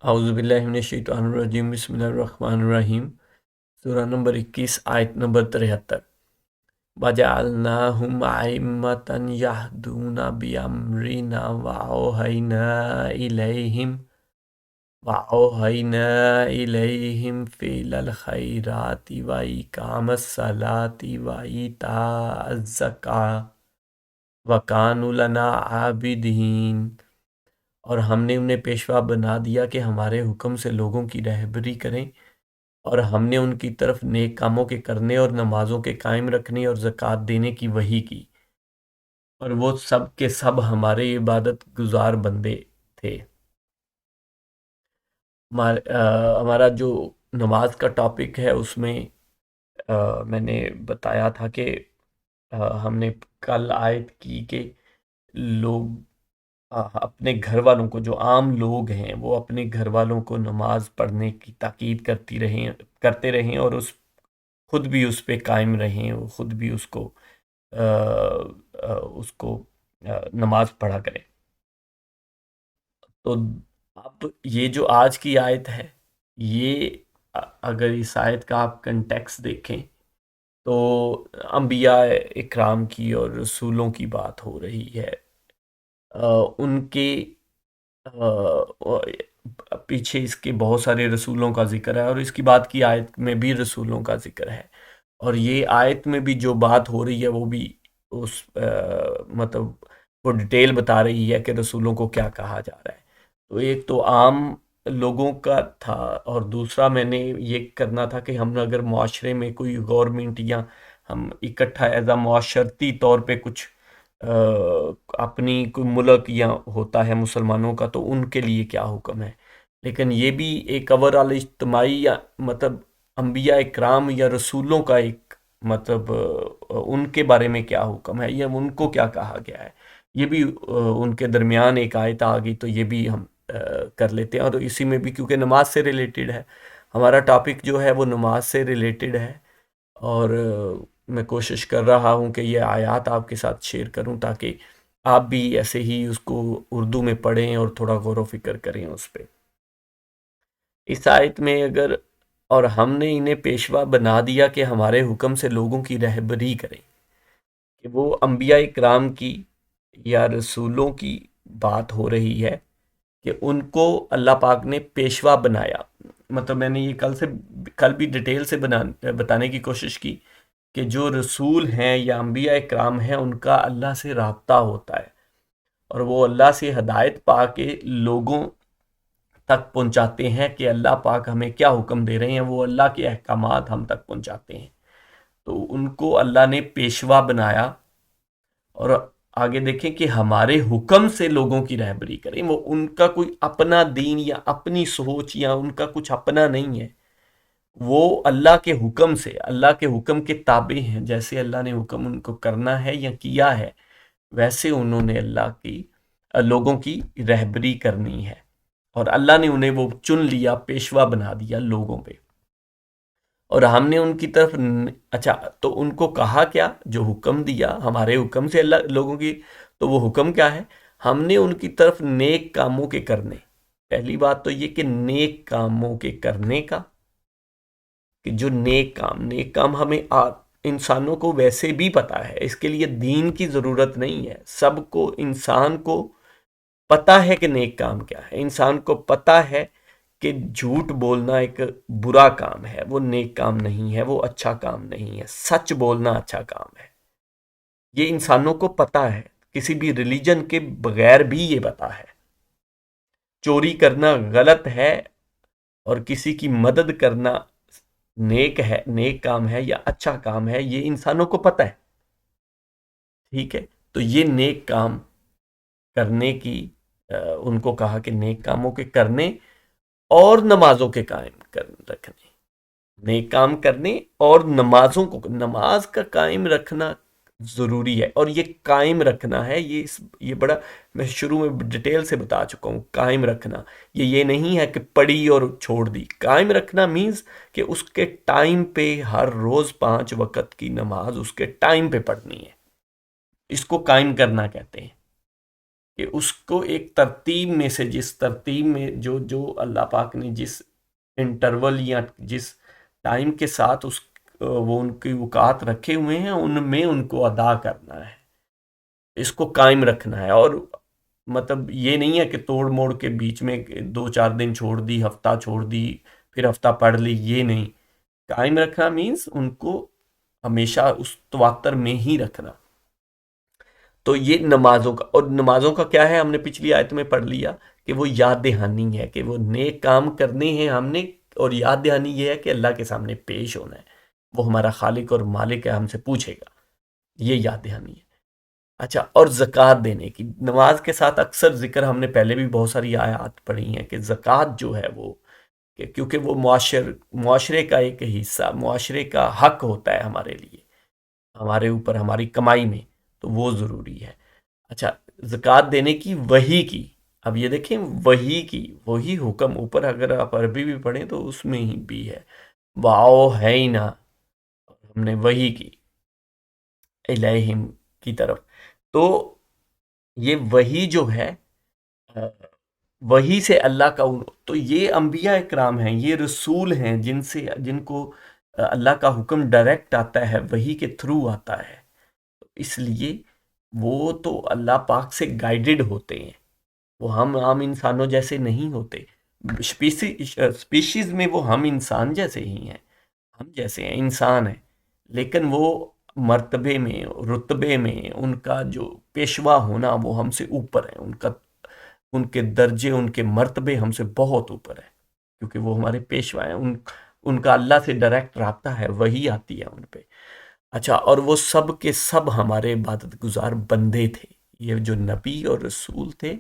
اعوذ باللہ من الشیطان الرجیم، بسم اللہ الرحمن الرحیم۔ سورہ نمبر 21، آیت نمبر 73۔ وَجَعَلْنَاهُمْ أَئِمَّةً يَهْدُونَ بِأَمْرِنَا وَأَوْحَيْنَا إِلَيْهِمْ فِعْلَ الْخَيْرَاتِ وَإِقَامَ الصَّلَاةِ وَإِيتَاءَ الزَّكَاةِ وَكَانُوا لَنَا عَابِدِينَ۔ اور ہم نے انہیں پیشوا بنا دیا کہ ہمارے حکم سے لوگوں کی رہبری کریں، اور ہم نے ان کی طرف نیک کاموں کے کرنے اور نمازوں کے قائم رکھنے اور زکوٰۃ دینے کی وحی کی، اور وہ سب کے سب ہمارے عبادت گزار بندے تھے۔ ہمارا جو نماز کا ٹاپک ہے اس میں میں نے بتایا تھا کہ ہم نے کل آیت کی کہ لوگ اپنے گھر والوں کو، جو عام لوگ ہیں وہ اپنے گھر والوں کو نماز پڑھنے کی تاکید کرتے رہیں اور خود بھی اس پہ قائم رہیں، وہ خود بھی اس کو نماز پڑھا کریں۔ تو اب یہ جو آج کی آیت ہے، یہ اگر اس آیت کا آپ کنٹیکس دیکھیں تو انبیاء اکرام کی اور رسولوں کی بات ہو رہی ہے۔ ان کے پیچھے اس کے بہت سارے رسولوں کا ذکر ہے، اور اس کی بات کی آیت میں بھی رسولوں کا ذکر ہے، اور یہ آیت میں بھی جو بات ہو رہی ہے وہ بھی اس مطلب وہ ڈیٹیل بتا رہی ہے کہ رسولوں کو کیا کہا جا رہا ہے۔ تو ایک تو عام لوگوں کا تھا، اور دوسرا میں نے یہ کرنا تھا کہ ہم اگر معاشرے میں کوئی گورنمنٹ یا ہم اکٹھا ایز اے معاشرتی طور پہ کچھ اپنی کوئی ملک یا ہوتا ہے مسلمانوں کا، تو ان کے لیے کیا حکم ہے۔ لیکن یہ بھی ایک اوور آل اجتماعی یا مطلب انبیاء اکرام یا رسولوں کا ایک مطلب ان کے بارے میں کیا حکم ہے یا ان کو کیا کہا گیا ہے، یہ بھی ان کے درمیان ایک آیت آ گئی، تو یہ بھی ہم کر لیتے ہیں۔ اور اسی میں بھی کیونکہ نماز سے ریلیٹڈ ہے، ہمارا ٹاپک جو ہے وہ نماز سے ریلیٹڈ ہے، اور میں کوشش کر رہا ہوں کہ یہ آیات آپ کے ساتھ شیئر کروں تاکہ آپ بھی ایسے ہی اس کو اردو میں پڑھیں اور تھوڑا غور و فکر کریں اس پہ۔ اس آیت میں اور ہم نے انہیں پیشوا بنا دیا کہ ہمارے حکم سے لوگوں کی رہبری کریں، کہ وہ انبیاء اکرام کی یا رسولوں کی بات ہو رہی ہے کہ ان کو اللہ پاک نے پیشوا بنایا۔ مطلب میں نے یہ کل بھی ڈیٹیل سے بتانے کی کوشش کی کہ جو رسول ہیں یا انبیاء اکرام ہیں ان کا اللہ سے رابطہ ہوتا ہے، اور وہ اللہ سے ہدایت پا کے لوگوں تک پہنچاتے ہیں کہ اللہ پاک ہمیں کیا حکم دے رہے ہیں، وہ اللہ کے احکامات ہم تک پہنچاتے ہیں۔ تو ان کو اللہ نے پیشوا بنایا، اور آگے دیکھیں کہ ہمارے حکم سے لوگوں کی رہبری کریں۔ وہ ان کا کوئی اپنا دین یا اپنی سوچ یا ان کا کچھ اپنا نہیں ہے، وہ اللہ کے حکم سے، اللہ کے حکم کے تابع ہیں۔ جیسے اللہ نے حکم ان کو کرنا ہے یا کیا ہے، ویسے انہوں نے لوگوں کی رہبری کرنی ہے، اور اللہ نے انہیں وہ چن لیا، پیشوا بنا دیا لوگوں پہ۔ اور ہم نے ان کی طرف اچھا تو ان کو کہا کیا، جو حکم دیا ہمارے حکم سے اللہ لوگوں کی، تو وہ حکم کیا ہے؟ ہم نے ان کی طرف نیک کاموں کے کرنے۔ پہلی بات تو یہ کہ نیک کاموں کے کرنے کا، کہ جو نیک کام ہمیں انسانوں کو ویسے بھی پتا ہے، اس کے لیے دین کی ضرورت نہیں ہے۔ سب کو، انسان کو پتا ہے کہ نیک کام کیا ہے، انسان کو پتا ہے کہ جھوٹ بولنا ایک برا کام ہے، وہ نیک کام نہیں ہے، وہ اچھا کام نہیں ہے۔ سچ بولنا اچھا کام ہے، یہ انسانوں کو پتا ہے، کسی بھی ریلیجن کے بغیر بھی یہ پتا ہے۔ چوری کرنا غلط ہے، اور کسی کی مدد کرنا نیک کام ہے یا اچھا کام ہے، یہ انسانوں کو پتا ہے۔ ٹھیک ہے، تو یہ نیک کام کرنے کی ان کو کہا کہ نیک کاموں کے کرنے اور نمازوں کے قائم رکھنے۔ نیک کام کرنے اور نماز کا قائم رکھنا ضروری ہے، اور یہ قائم رکھنا ہے، یہ بڑا میں شروع میں ڈیٹیل سے بتا چکا ہوں۔ قائم رکھنا یہ نہیں ہے کہ پڑھی اور چھوڑ دی۔ قائم رکھنا مینز کہ اس کے ٹائم پہ ہر روز 5 وقت کی نماز اس کے ٹائم پہ پڑھنی ہے، اس کو قائم کرنا کہتے ہیں۔ کہ اس کو ایک ترتیب میں سے، جس ترتیب میں جو اللہ پاک نے جس انٹرول یا جس ٹائم کے ساتھ وہ ان کی اوقات رکھے ہوئے ہیں، ان میں ان کو ادا کرنا ہے، اس کو قائم رکھنا ہے. اور مطلب یہ نہیں ہے کہ توڑ موڑ کے بیچ میں 2-4 دن چھوڑ دی، ہفتہ چھوڑ دی، پھر ہفتہ پڑھ لی. یہ نہیں. قائم رکھنا مینس ان کو ہمیشہ اس تواتر میں ہی رکھنا. تو یہ نمازوں کا، اور نمازوں کا کیا ہے، ہم نے پچھلی آیت میں پڑھ لیا کہ وہ یاد دہانی ہے کہ وہ نیک کام کرنے ہیں ہم نے، اور یاد دہانی یہ ہے کہ اللہ کے سامنے پیش ہونا ہے، وہ ہمارا خالق اور مالک ہے، ہم سے پوچھے گا. یہ یاد دہانی ہے. اچھا، اور زکوٰۃ دینے کی نماز کے ساتھ اکثر ذکر ہم نے پہلے بھی بہت ساری آیات پڑھی ہیں کہ زکوٰۃ جو ہے وہ، کہ کیونکہ وہ معاشرے کا ایک حصہ، معاشرے کا حق ہوتا ہے ہمارے لیے، ہمارے اوپر، ہماری کمائی میں، تو وہ ضروری ہے. اچھا، زکوٰۃ دینے کی، وحی کی، اب یہ دیکھیں وحی کی، وہی حکم اوپر اگر آپ عربی بھی پڑھیں تو اس میں ہی بھی ہے، واؤ ہے ہی نا، ہم نے وحی کی الہم کی طرف. تو یہ وحی جو ہے، وحی سے اللہ کا، تو یہ انبیاء اکرام ہیں، یہ رسول ہیں جن کو اللہ کا حکم ڈائریکٹ آتا ہے، وحی کے تھرو آتا ہے. اس لیے وہ تو اللہ پاک سے گائیڈڈ ہوتے ہیں، وہ ہم عام انسانوں جیسے نہیں ہوتے. اسپیشیز میں وہ ہم انسان جیسے ہی ہیں، ہم جیسے ہیں، انسان ہیں، لیکن وہ مرتبے میں، رتبے میں، ان کا جو پیشوا ہونا وہ ہم سے اوپر ہے، ان کے درجے، ان کے مرتبے ہم سے بہت اوپر ہے، کیونکہ وہ ہمارے پیشوا ہیں. ان کا اللہ سے ڈائریکٹ رابطہ ہے، وہی آتی ہے ان پہ. اچھا، اور وہ سب کے سب ہمارے عبادت گزار بندے تھے. یہ جو نبی اور رسول تھے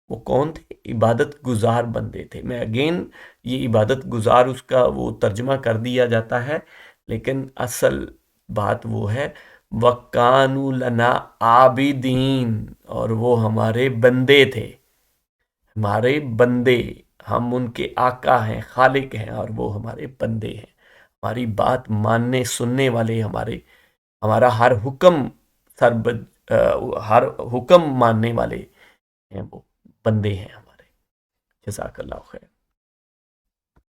وہ کون تھے؟ عبادت گزار بندے تھے. میں اگین، یہ عبادت گزار اس کا وہ ترجمہ کر دیا جاتا ہے، لیکن اصل بات وہ ہے وَقَانُوا لَنَا عَابِدِينَ، اور وہ ہمارے بندے تھے، ہمارے بندے، ہم ان کے آقا ہیں، خالق ہیں، اور وہ ہمارے بندے ہیں، ہماری بات ماننے سننے والے، ہمارا ہر حکم ہر حکم ماننے والے ہیں، وہ بندے ہیں ہمارے. جزاک اللہ خیر.